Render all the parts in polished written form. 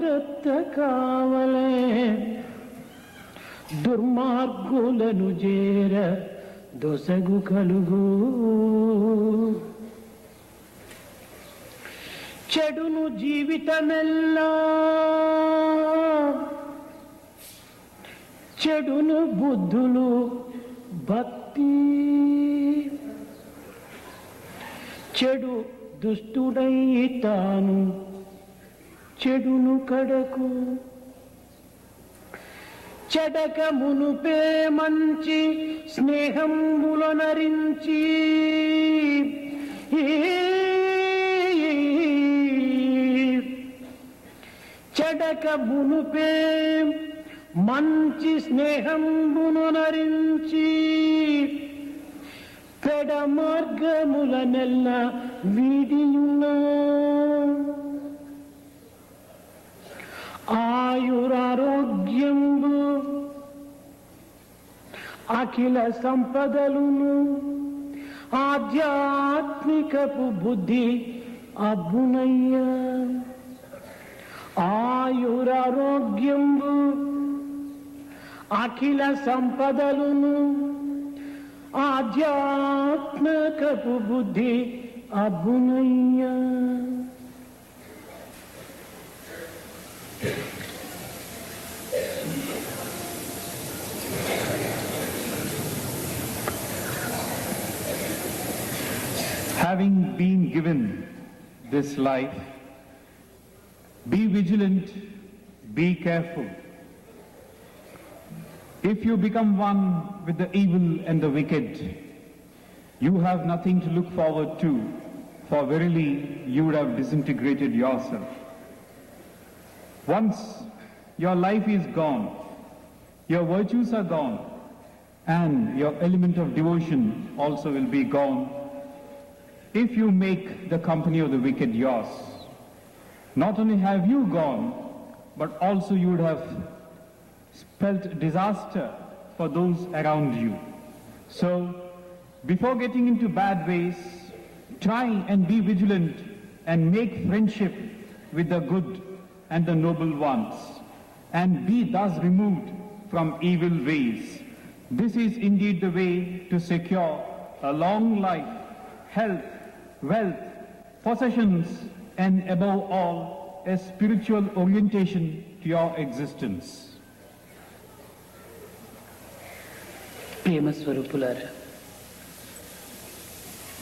కలకత్త కావలే దుర్మార్గులను చేర దొసగు కలుగు చెడును జీవితమెల్లా చెడును బుద్ధులు భక్తి చెడు దుష్టుడై తాను చెడును కడకు చెడక మునుపే మంచి స్నేహంబులనరించి చెడక మునుపే మంచి స్నేహంబులనరించి పెడ మార్గములనెల్ల వీడియున్నా ఆయురారోగ్యంబు అఖిల సంపదలును ఆధ్యాత్మికపు బుద్ధి అబ్బునయ్య ఆయురారోగ్యంబు అఖిల సంపదలును ఆధ్యాత్మికపు బుద్ధి అబ్బునయ్య. Having been given this life, be vigilant, be careful. If you become one with the evil and the wicked, you have nothing to look forward to, for verily you would have disintegrated yourself. Once your life is gone, your virtues are gone, and your element of devotion also will be gone. If you make the company of the wicked yours, not only have you gone, but also you would have spelt disaster for those around you. So, before getting into bad ways, try and be vigilant and make friendship with the good and the noble ones, and be thus removed from evil ways. This is indeed the way to secure a long life, health, wealth, possessions, and above all, a spiritual orientation to your existence. ప్రేమ స్వరూపులారా,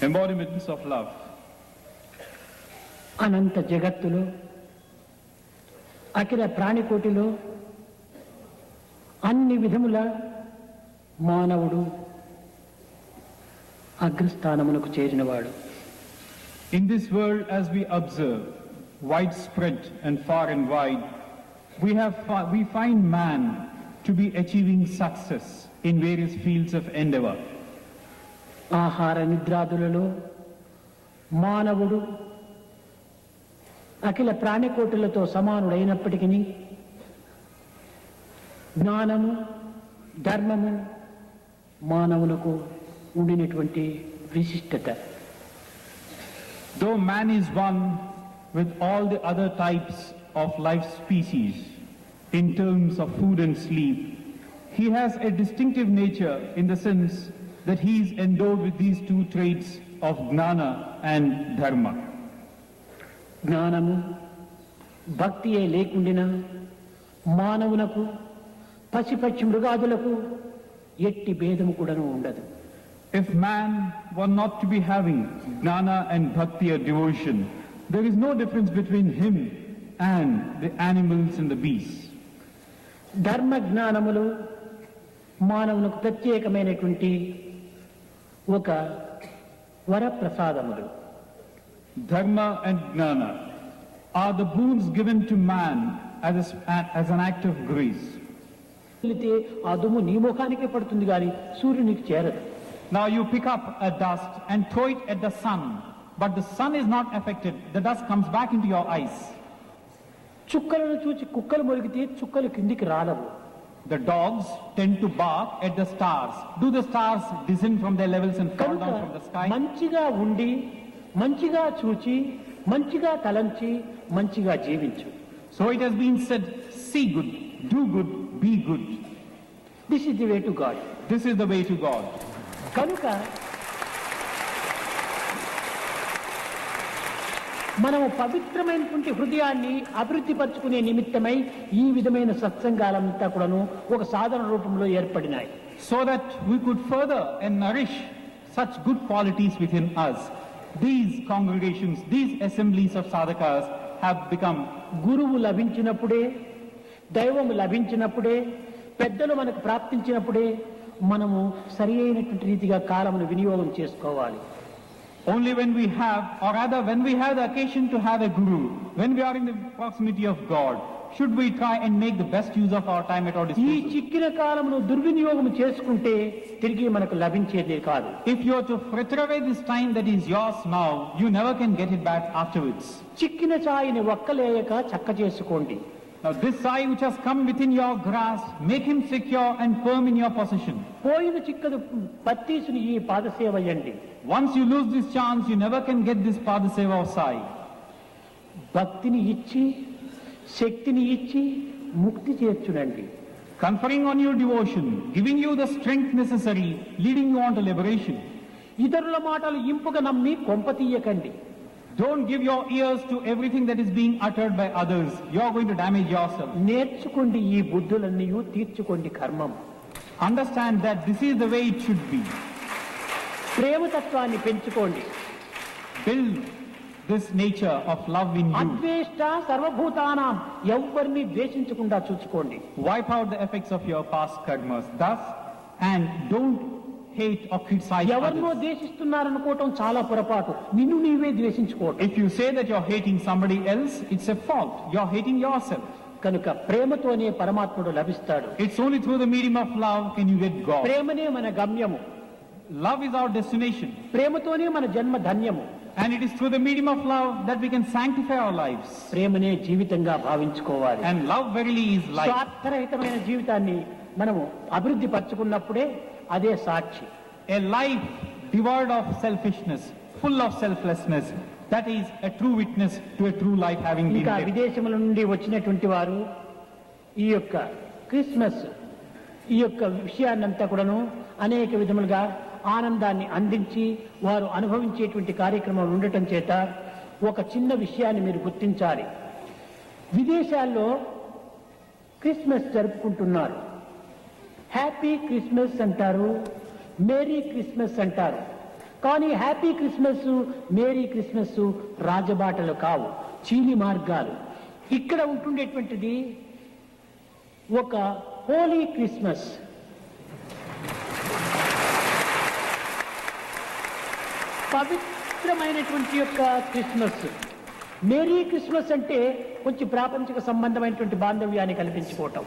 Embodiments of love. అనంత జగత్తులో అఖిల ప్రాణికోటిలో అన్ని విధముల మానవుడు అగ్రస్థానమునకు చేరినవాడు. In this world, as we observe, widespread and far and wide, we find man to be achieving success in various fields of endeavor. ఆహార నిద్రాదులలో మానవుడు అఖిల ప్రాణికోటులతో సమానుడైనప్పటికీ జ్ఞానము ధర్మము మానవులకు ఉండినటువంటి విశిష్టత. Though man is one with all the other types of life species in terms of food and sleep, he has a distinctive nature in the sense that he is endowed with these two traits of gnana and dharma. జ్ఞానము భక్తియే లేకుండినా మానవునకు పశుపక్షి మృగాదులకు ఎట్టి భేదము కూడాను ఉండదు. If man were not to be having gnana and bhakti or devotion, there is no difference between him and the animals and the beasts. ధర్మ జ్ఞానములు మానవునకు ప్రత్యేకమైనటువంటి ఒక వరప్రసాదములు. Dharma and gnana are the boons given to man as an act of grace. ఆ దుమ్ము నీ ముఖానికే పడుతుంది కానీ సూర్యునికి చేరదు. Now you pick up a dust and throw it at the sun, but the sun is not affected. The dust comes back into your eyes. చుక్కలను చూసి కుక్కలు మొరిగితే చుక్కలు కిందికి రాలవు. The dogs tend to bark at the stars. Do the stars descend from their levels and fall down from the sky? మంచిగా ఉండి మంచిగా చూచి మంచిగా తలంచి మంచిగా జీవించు. So it has been said, see good, do good, be good. This is the way to God. This is the way to God. కనుక మనము పవిత్రమైనటువంటి హృదయాన్ని అభివృద్ధి పరుచుకునే నిమిత్తమై ఈ విధమైన సత్సంగాలంతా కూడాను ఒక సాధన రూపంలో ఏర్పడినాయి. So that we could further and nourish such good qualities within us. These congregations, these assemblies of sadhakas have become. గురువు లభించినప్పుడే, దైవము లభించినప్పుడే, పెద్దలు మనకు ప్రాప్తించినప్పుడే మనము సరి అయినటువంటి రీతిగా కాలమును వినియోగం చేసుకోవాలి. Only when we have, or rather when we have the occasion to have a guru, when we are in the proximity of God, should we try and make the best use of our time at our ఈ disposal. చిక్కిన కాలమును దుర్వినియోగం చేసుకుంటే తిరిగి మనకు లభించేది కాదు. If you are to fritter away this time that is yours now, you never can get it back afterwards. చిక్కిన ఛాయిని ఒక్కలేయక చక్క చేసుకోండి. Now this sai which has come within your grasp, make him secure and firm in your possession. పోయిన చిక్కదు పత్తీసుని ఈ పాదసేవయండి. Once you lose this chance, you never can get this padaseva of sai. భక్తిని ఇచ్చి, శక్తిని ఇచ్చి ముక్తి చేర్చునండి. Conferring on you devotion, giving you the strength necessary, leading you on to liberation. ఇతరుల మాటలు ఇంపుగా నమ్మి కొంపతీయకండి. Don't give your ears to everything that is being uttered by others. You are going to damage yourself. నేర్చుకోండి ఈ బుద్ధులన్నీ, తీర్చుకోండి కర్మం. Understand that this is the way it should be. ప్రేమతత్వాన్ని పెంచుకోండి. Build this nature of love in you. అద్వేష్ట సర్వభూతానాం, ఎవ్వరిని ద్వేషించకుండా చూసుకోండి. Wipe out the effects of your past karmas. Thus, and don't hate or criticize ఎవరినో others. ద్వేషిస్తున్నారనుకోవటం చాలా పొరపాటు. నిన్ను నీవే ద్వేషించుకోవటం. If you say that you're hating somebody else, it's a fault. You're hating yourself. కనుక ప్రేమతోనే పరమాత్ముడు లభిస్తాడు. It's only through the medium of love can you get God. ప్రేమనే మన గమ్యము. Love is our destination. ప్రేమతోనే మన జన్మ ధన్యము. And it is through the medium of love that we can sanctify our lives. ప్రేమనే జీవితంగా భావించుకోవాలి. And love verily is life. స్వార్థరహితమైన జీవితాన్ని మనము అభివృద్ధి పరచుకున్నప్పుడే అదే సాక్షి. A life devoid of selfishness, full of selflessness, that is a true witness to a true life having been ఇంకా lived. విదేశముల నుండి వచ్చినటువంటి వారు ఈ యొక్క క్రిస్మస్ ఈ యొక్క విషయాన్నంతా కూడాను అనేక విధములుగా ఆనందాన్ని అందించి వారు అనుభవించేటువంటి కార్యక్రమం ఉండటం చేత ఒక చిన్న విషయాన్ని మీరు గుర్తించాలి. విదేశాల్లో క్రిస్మస్ జరుపుకుంటున్నారు. హ్యాపీ క్రిస్మస్ అంటారు, మేరీ క్రిస్మస్ అంటారు. కానీ హ్యాపీ క్రిస్మస్, మేరీ క్రిస్మస్ రాజబాటలు కావు, చీలి మార్గాలు. ఇక్కడ ఉంటుండేటువంటిది ఒక హోలీ క్రిస్మస్. పవిత్రమైనటువంటి యొక్క క్రిస్మస్. మేరీ క్రిస్మస్ అంటే కొంచెం ప్రాపంచిక సంబంధమైనటువంటి బాంధవ్యాన్ని కల్పించుకోవటం.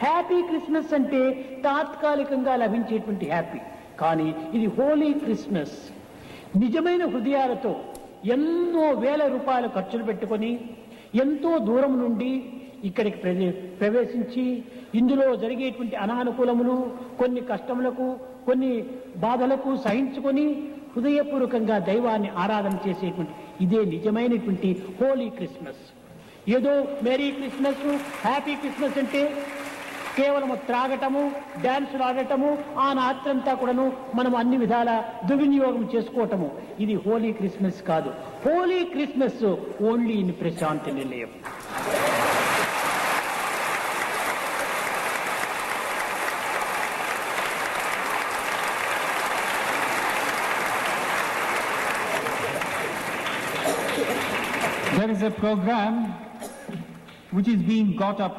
హ్యాపీ క్రిస్మస్ అంటే తాత్కాలికంగా లభించేటువంటి హ్యాపీ. కానీ ఇది హోలీ క్రిస్మస్. నిజమైన హృదయాలతో ఎన్నో వేల రూపాయలు ఖర్చులు పెట్టుకొని ఎంతో దూరం నుండి ఇక్కడికి ప్రవేశించి ఇందులో జరిగేటువంటి అనానుకూలములు, కొన్ని కష్టములకు, కొన్ని బాధలకు సహించుకొని హృదయపూర్వకంగా దైవాన్ని ఆరాధన చేసేటువంటి ఇదే నిజమైనటువంటి హోలీ క్రిస్మస్. ఏదో మేరీ క్రిస్మస్, హ్యాపీ క్రిస్మస్ అంటే కేవలము త్రాగటము, డాన్సులు ఆడటము, ఆ రాత్రంతా కూడాను మనం అన్ని విధాల దుర్వినియోగం చేసుకోవటము. ఇది హోలీ క్రిస్మస్ కాదు. Holy Christmas only in Prashanti Nilayam. There is a program which is being got up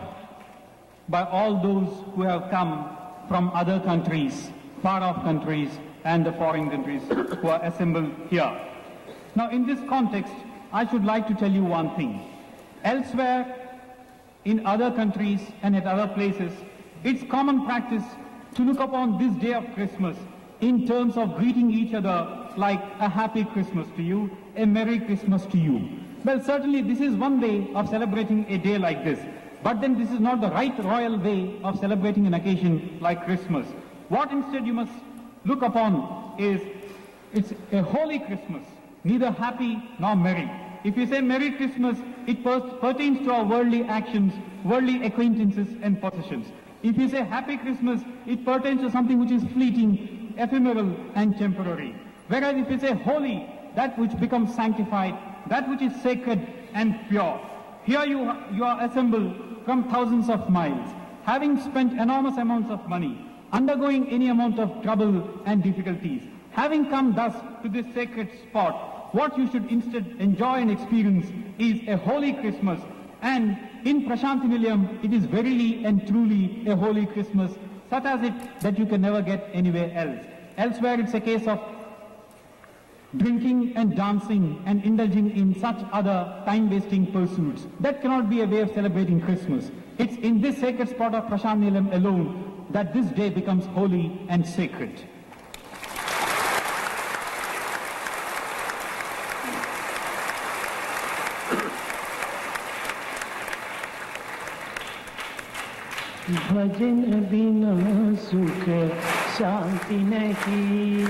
by all those who have come from other countries, far-off countries, and the foreign countries who are assembled here. Now, in this context, I should like to tell you one thing. Elsewhere, in other countries and at other places, it's common practice to look upon this day of Christmas in terms of greeting each other like a happy Christmas to you, a Merry Christmas to you. Well, certainly this is one way of celebrating a day like this. But then this is not the right royal way of celebrating an occasion like Christmas. What instead you must look upon is, it's a holy Christmas, neither happy nor merry. If you say Merry Christmas, it pertains to our worldly actions, worldly acquaintances and possessions. If you say Happy Christmas, it pertains to something which is fleeting, ephemeral and temporary. Whereas if you say holy, that which becomes sanctified, that which is sacred and pure. Here you are assembled from thousands of miles, having spent enormous amounts of money, undergoing any amount of trouble and difficulties. Having come thus to this sacred spot, what you should instead enjoy and experience is a holy Christmas. And in Prasanthi Nilayam, it is verily and truly a holy Christmas, such as it that you can never get anywhere else. Elsewhere it's a case of drinking and dancing and indulging in such other time-wasting pursuits. That cannot be a way of celebrating Christmas. It's in this sacred spot of Prasanthi Nilayam alone that this day becomes holy and sacred. भजन बिना सुख शांति नहीं,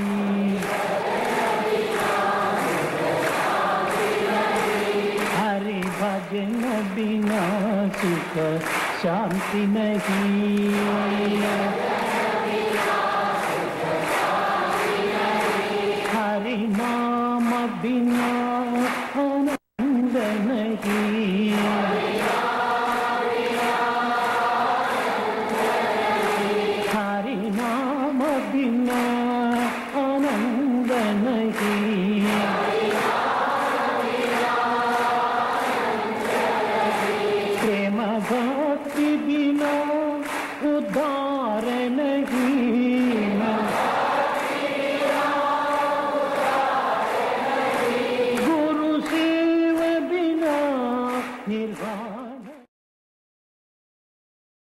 हरे भजन बिना सुख शांति नहीं, हरि नाम बिना